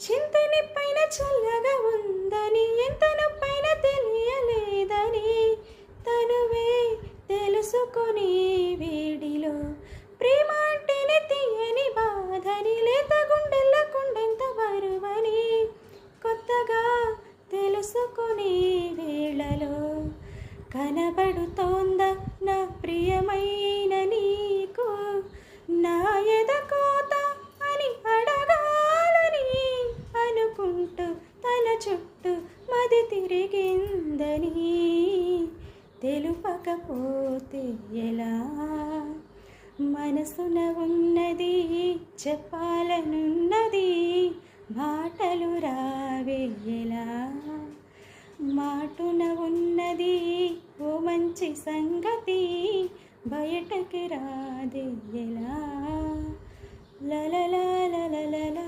చింతని పైన చల్లగా ఉందని ఎంత నొప్పైన తెలియలేదని తనువే తెలుసుకొని వేడిలో ప్రేమ అంటేనే తీయని బాధని లేత గుండెల్ల కుండెంత బరువని కొత్తగా తెలుసుకునే వేళలో కనబడుతోందా నా ప్రియమైన నీకు నా ఎదకోత అని అడగాలని అనుకుంటూ తన చుట్టూ మది తిరిగిందని తెలుపకపోతే ఎలా మనసున ఉన్నది చెప్పాలనున్నది మాటలు రావేలా మాటున ఉన్నది ఓ మంచి సంగతి బయటకి రాదేలా లలలా లలలా లలలా